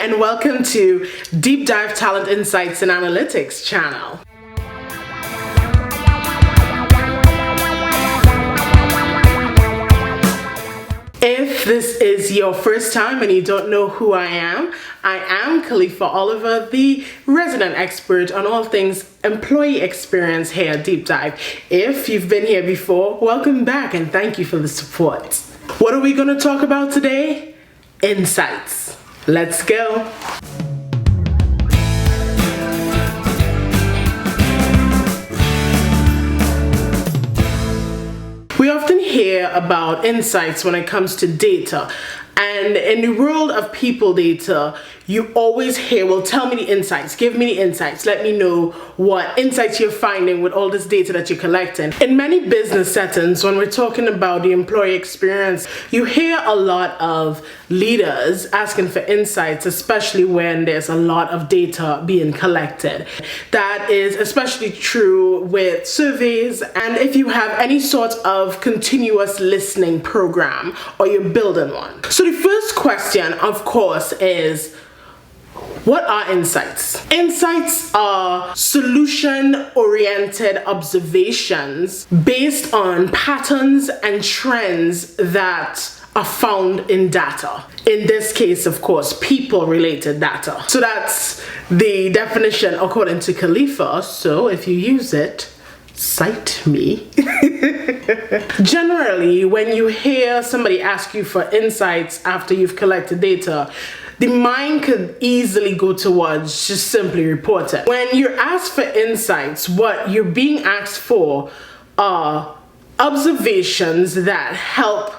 and welcome to DeepDive Talent Insights Analytics channel. If this is your first time and you don't know who I am Kalifa Oliver, the resident expert on all things employee experience here at DeepDive. If you've been here before, welcome back and thank you for the support. What are we going to talk about today? Insights. Let's go. We often hear about insights when it comes to data. And in the world of people data, you always hear, well, tell me the insights, give me the insights, let me know what insights you're finding with all this data that you're collecting. In many business settings, when we're talking about the employee experience, you hear a lot of leaders asking for insights, especially when there's a lot of data being collected. That is especially true with surveys, and if you have any sort of continuous listening program or you're building one. So the first question, of course, is, what are insights? Insights are solution-oriented observations based on patterns and trends that are found in data. In this case, of course, people-related data. So that's the definition according to Kalifa. So if you use it, cite me. Generally, when you hear somebody ask you for insights after you've collected data, the mind could easily go towards just simply report it. When you're asked for insights, what you're being asked for are observations that help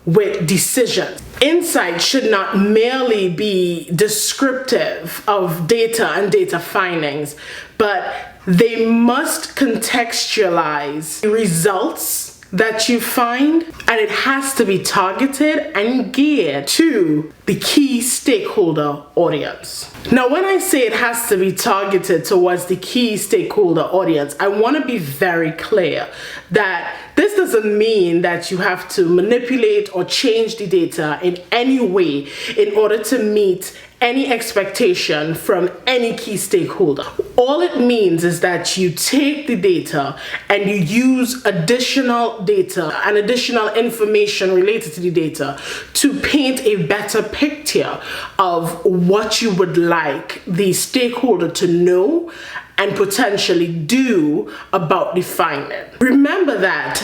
with decisions. Insights should not merely be descriptive of data and data findings, but they must contextualize the results that you find, and it has to be targeted and geared to the key stakeholder audience. Now, when I say it has to be targeted towards the key stakeholder audience, I want to be very clear that this doesn't mean that you have to manipulate or change the data in any way in order to meet any expectation from any key stakeholder. All it means is that you take the data and you use additional data and additional information related to the data to paint a better picture of what you would like the stakeholder to know and potentially do about the finding. Remember that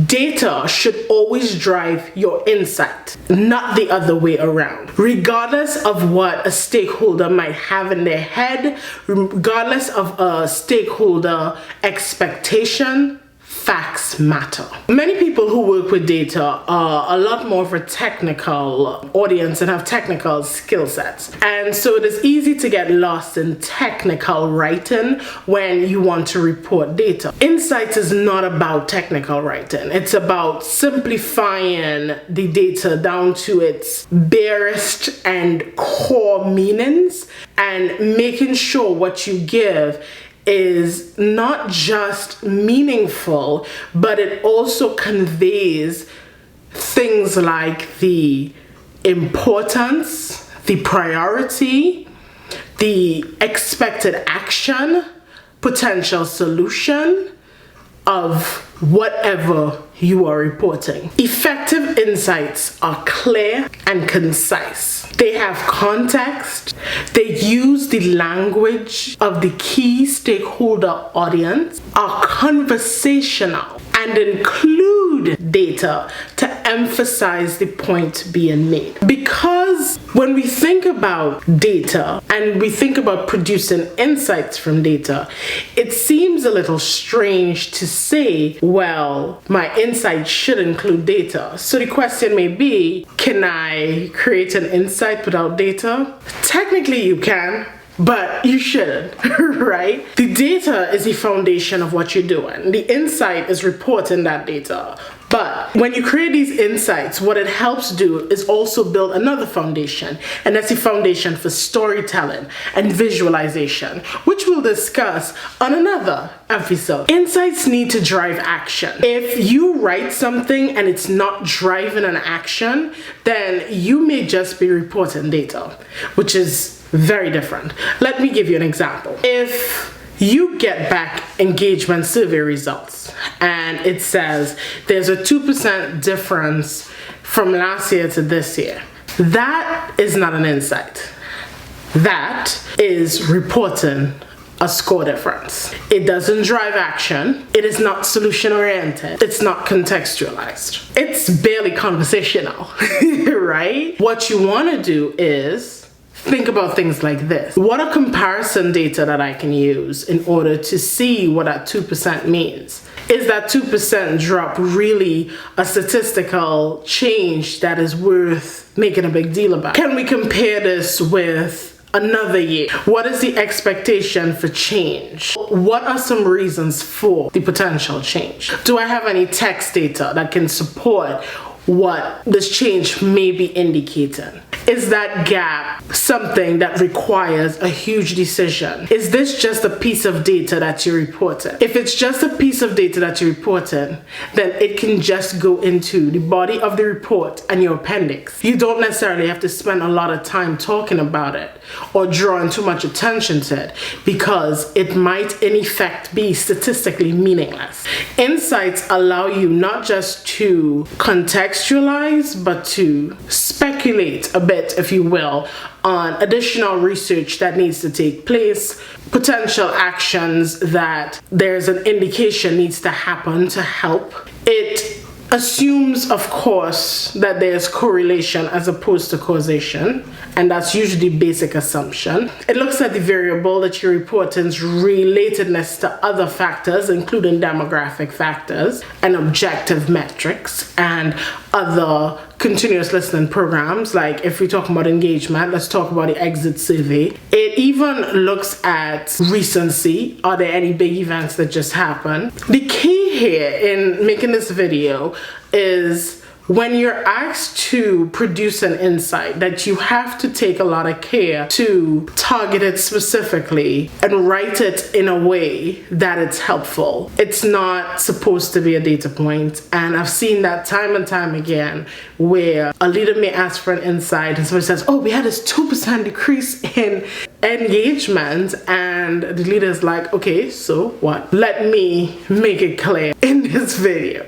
data should always drive your insight, not the other way around. Regardless of what a stakeholder might have in their head, regardless of a stakeholder expectation, facts matter. Many people who work with data are a lot more of a technical audience and have technical skill sets. And so it is easy to get lost in technical writing when you want to report data. Insights is not about technical writing. It's about simplifying the data down to its barest and core meanings and making sure what you give is not just meaningful, but it also conveys things like the importance, the priority, the expected action, potential solution of whatever you are reporting. Effective insights are clear and concise. They have context. They use the language of the key stakeholder audience, are conversational, and include data to emphasize the point being made. Because when we think about data and we think about producing insights from data, it seems a little strange to say, well, my insight should include data. So the question may be, can I create an insight without data? Technically you can, but you shouldn't, right? The data is the foundation of what you're doing. The insight is reporting that data. But when you create these insights, what it helps do is also build another foundation, and that's the foundation for storytelling and visualization, which we'll discuss on another episode. Insights need to drive action. If you write something and it's not driving an action, then you may just be reporting data, which is very different. Let me give you an example. If you get back engagement survey results and it says there's a 2% difference from last year to this year, that is not an insight. That is reporting a score difference. It doesn't drive action. It is not solution oriented. It's not contextualized. It's barely conversational, right? What you want to do is think about things like this. What are comparison data that I can use in order to see what that 2% means? Is that 2% drop really a statistical change that is worth making a big deal about? Can we compare this with another year? What is the expectation for change? What are some reasons for the potential change? Do I have any text data that can support what this change may be indicating? Is that gap something that requires a huge decision? Is this just a piece of data that you're reporting? If it's just a piece of data that you're reporting, then it can just go into the body of the report and your appendix. You don't necessarily have to spend a lot of time talking about it or drawing too much attention to it, because it might in effect be statistically meaningless. Insights allow you not just to contextualize, but to speculate a bit, if you will, on additional research that needs to take place, potential actions that there's an indication needs to happen to help. It assumes, of course, that there's correlation as opposed to causation, and that's usually the basic assumption. It looks at the variable that you're reporting's relatedness to other factors, including demographic factors and objective metrics and other continuous listening programs. Like if we talk about engagement, let's talk about the exit survey. It even looks at recency. Are there any big events that just happened? The key here in making this video is when you're asked to produce an insight, that you have to take a lot of care to target it specifically and write it in a way that it's helpful. It's not supposed to be a data point. And I've seen that time and time again, where a leader may ask for an insight and somebody says, oh, we had this 2% decrease in engagement, and the leader's like, okay, so what? Let me make it clear in this video.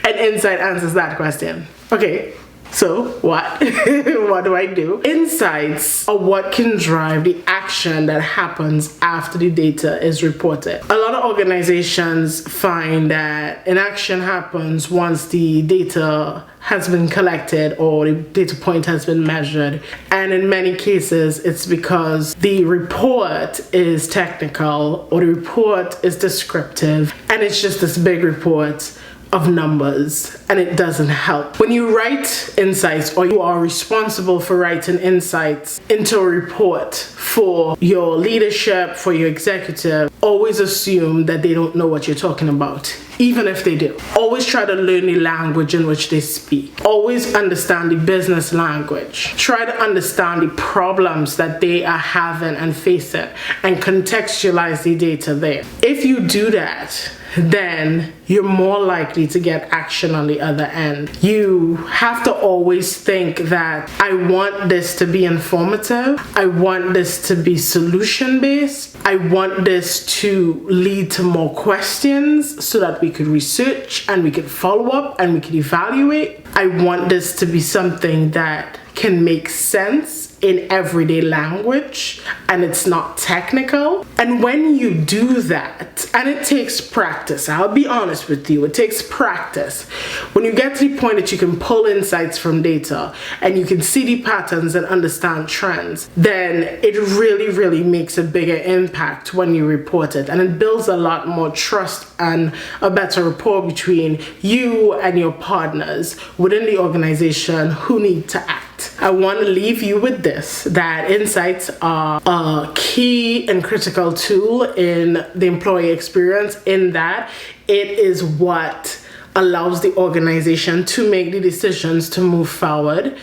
And insight answers that question. Okay, so what? What do I do? Insights are what can drive the action that happens after the data is reported. A lot of organizations find that an action happens once the data has been collected or the data point has been measured. And in many cases, it's because the report is technical or the report is descriptive, and it's just this big report of numbers, and it doesn't help. When you write insights, or you are responsible for writing insights into a report for your leadership, for your executive, always assume that they don't know what you're talking about. Even if they do, always try to learn the language in which they speak. Always understand the business language. Try to understand the problems that they are having and facing, and contextualize the data there. If you do that, then you're more likely to get action on the other end. You have to always think that I want this to be informative. I want this to be solution-based. I want this to lead to more questions so that we could research and we could follow up and we could evaluate. I want this to be something that can make sense in everyday language and it's not technical. And when you do that, and it takes practice, I'll be honest with you, it takes practice. When you get to the point that you can pull insights from data and you can see the patterns and understand trends, then it really, really makes a bigger impact when you report it. And it builds a lot more trust and a better rapport between you and your partners within the organization who need to act. I want to leave you with this, that insights are a key and critical tool in the employee experience, in that it is what allows the organization to make the decisions to move forward.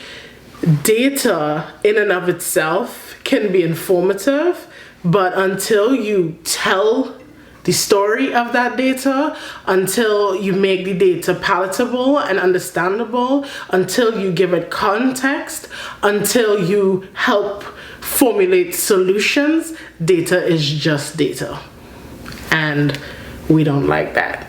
Data in and of itself can be informative, but until you tell the story of that data, until you make the data palatable and understandable, until you give it context, until you help formulate solutions, data is just data. And we don't like that.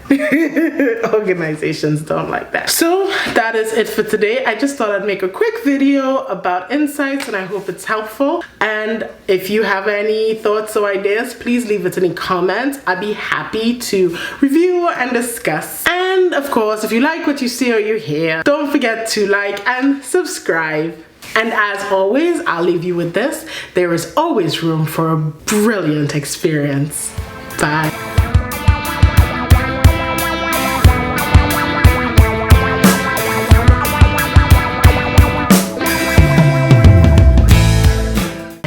Organizations don't like that. So that is it for today. I just thought I'd make a quick video about insights, and I hope it's helpful. And if you have any thoughts or ideas, please leave it in the comments. I'd be happy to review and discuss. And of course, if you like what you see or you hear, don't forget to like and subscribe. And as always, I'll leave you with this. There is always room for a brilliant experience. Bye.